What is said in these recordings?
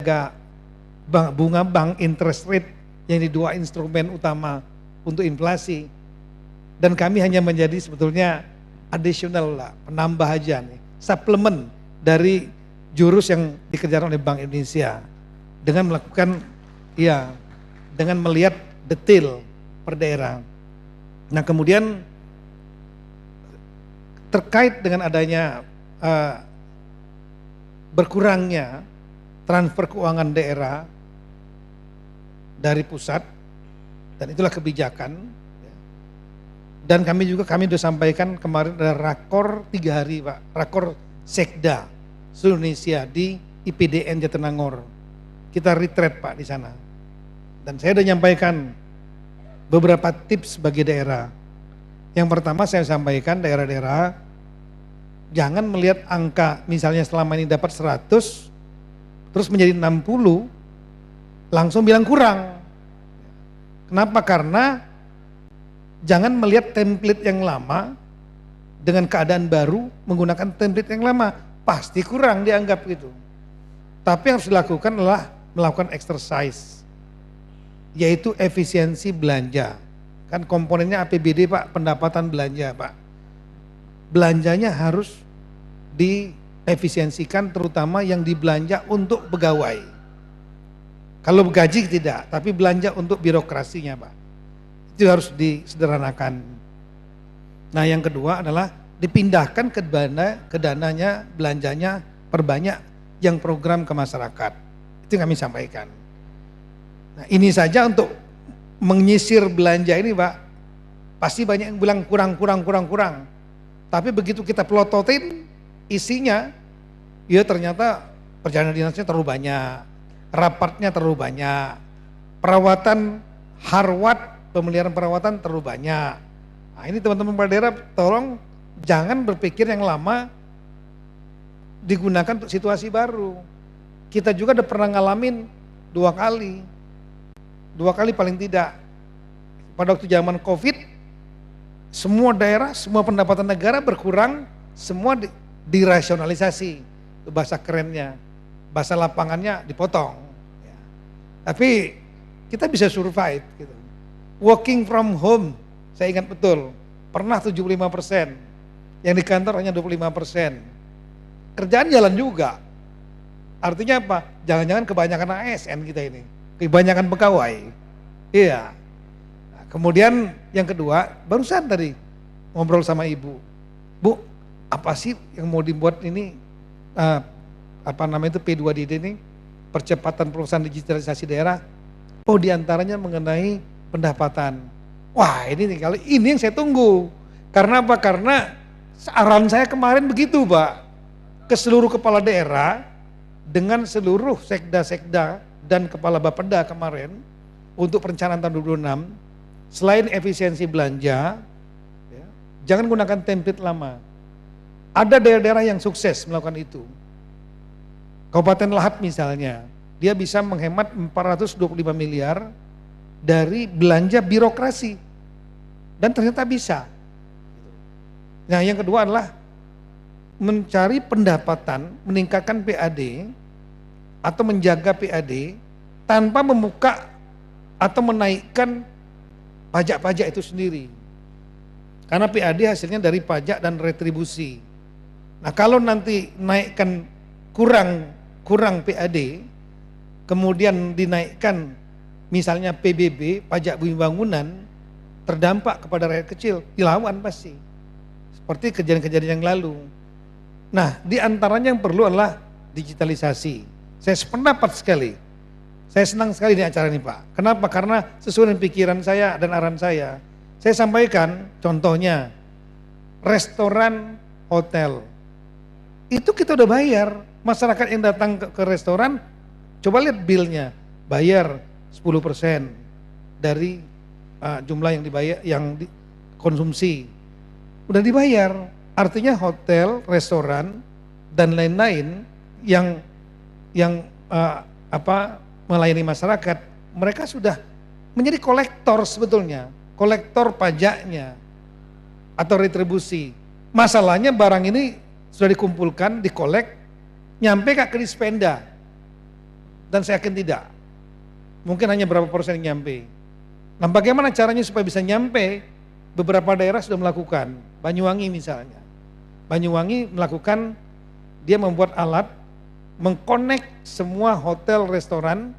menjaga bunga bank, interest rate yang di dua instrumen utama untuk inflasi. Dan kami hanya menjadi sebetulnya additional lah, penambah aja nih, suplemen dari jurus yang dikerjakan oleh Bank Indonesia dengan melakukan dengan melihat detail per daerah. Nah kemudian terkait dengan adanya berkurangnya transfer keuangan daerah dari pusat, dan itulah kebijakan. Dan kami sudah sampaikan kemarin ada rakor 3 hari Pak, rakor Sekda seluruh Indonesia di IPDN Jatinangor. Kita retreat Pak di sana. Dan saya sudah nyampaikan beberapa tips bagi daerah. Yang pertama saya sampaikan daerah-daerah jangan melihat angka misalnya selama ini dapat 100 terus menjadi 60 langsung bilang kurang. Kenapa? Karena jangan melihat template yang lama dengan keadaan baru menggunakan template yang lama, pasti kurang dianggap gitu. Tapi yang harus dilakukan adalah melakukan exercise, yaitu efisiensi belanja. Kan komponennya APBD Pak, pendapatan belanja Pak. Belanjanya harus diefisiensikan, terutama yang dibelanja untuk pegawai. Kalau gaji tidak, tapi belanja untuk birokrasinya Pak. Itu harus disederhanakan. Nah yang kedua adalah dipindahkan ke dananya, belanjanya perbanyak yang program ke masyarakat. Itu yang kami sampaikan. Nah ini saja untuk menyisir belanja ini Pak, pasti banyak yang bilang kurang. Tapi begitu kita pelototin isinya, ya ternyata perjalanan dinasnya terlalu banyak, rapatnya terlalu banyak, perawatan harwat, pemeliharaan perawatan terlalu banyak. Nah ini teman-teman kepala daerah tolong jangan berpikir yang lama digunakan untuk situasi baru. Kita juga udah pernah ngalamin 2 kali paling tidak. Pada waktu zaman COVID, semua daerah, semua pendapatan negara berkurang, semua dirasionalisasi. Itu bahasa kerennya, bahasa lapangannya dipotong. Ya. Tapi kita bisa survive gitu. Working from home, saya ingat betul, pernah 75%, yang di kantor hanya 25%. Kerjaan jalan juga. Artinya apa? Jangan-jangan kebanyakan ASN kita ini, kebanyakan pegawai. Iya. Nah, kemudian yang kedua, barusan tadi ngobrol sama ibu, Bu, apa sih yang mau dibuat ini? P2DD ini, percepatan perusahaan digitalisasi daerah. Oh, diantaranya mengenai pendapatan. Wah ini nih, kalau ini yang saya tunggu. Karena apa? Karena saran saya kemarin begitu Pak, ke seluruh kepala daerah dengan seluruh sekda-sekda dan kepala bapeda kemarin untuk perencanaan tahun 2026, selain efisiensi belanja, ya, jangan gunakan template lama. Ada daerah-daerah yang sukses melakukan itu. Kabupaten Lahad misalnya, dia bisa menghemat 425 miliar dari belanja birokrasi, dan ternyata bisa. Nah yang kedua adalah mencari pendapatan, meningkatkan PAD atau menjaga PAD tanpa membuka atau menaikkan pajak-pajak itu sendiri. Karena PAD hasilnya dari pajak dan retribusi. Nah kalau nanti naikkan kurang PAD, kemudian dinaikkan misalnya PBB, pajak bumi bangunan, terdampak kepada rakyat kecil, dilawan pasti. Seperti kejadian-kejadian yang lalu. Nah, di antaranya yang perlu adalah digitalisasi. Saya sependapat sekali. Saya senang sekali di acara ini Pak. Kenapa? Karena sesuai dengan pikiran saya dan arahan saya. Saya sampaikan contohnya, restoran, hotel. Itu kita udah bayar. Masyarakat yang datang ke restoran, coba lihat bilnya, bayar 10% dari jumlah yang dibayar, yang dikonsumsi. Udah dibayar. Artinya hotel, restoran dan lain-lain yang melayani masyarakat, mereka sudah menjadi kolektor sebetulnya, kolektor pajaknya atau retribusi. Masalahnya barang ini sudah dikumpulkan, dikolek, nyampe ke Dispenda. dan saya yakin tidak. Mungkin hanya berapa persen yang nyampe. Nah bagaimana caranya supaya bisa nyampe? Beberapa daerah sudah melakukan, Banyuwangi misalnya. Banyuwangi melakukan, dia membuat alat, mengkonek semua hotel, restoran,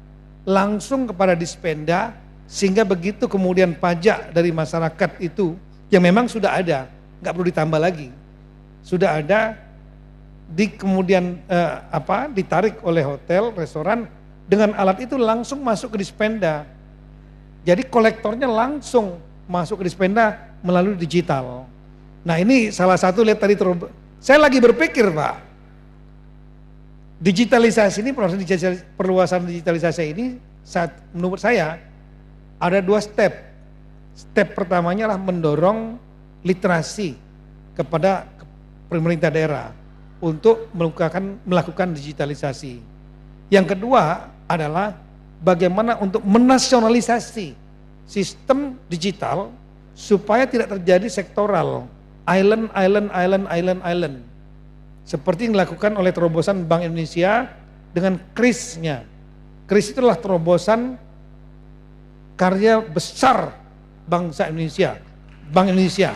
langsung kepada Dispenda, sehingga begitu kemudian pajak dari masyarakat itu, yang memang sudah ada, nggak perlu ditambah lagi. Sudah ada, kemudian ditarik oleh hotel, restoran, dengan alat itu langsung masuk ke Dispenda. Jadi kolektornya langsung masuk ke Dispenda melalui digital. Nah ini salah satu, lihat tadi, saya lagi berpikir Pak, digitalisasi ini, perluasan digitalisasi ini, menurut saya ada 2 step. Step pertamanya adalah mendorong literasi kepada pemerintah daerah untuk melakukan digitalisasi. Yang kedua adalah bagaimana untuk menasionalisasi sistem digital supaya tidak terjadi sektoral, island. Seperti yang dilakukan oleh terobosan Bank Indonesia dengan KRIS-nya. KRIS itulah terobosan karya besar bangsa Indonesia, Bank Indonesia.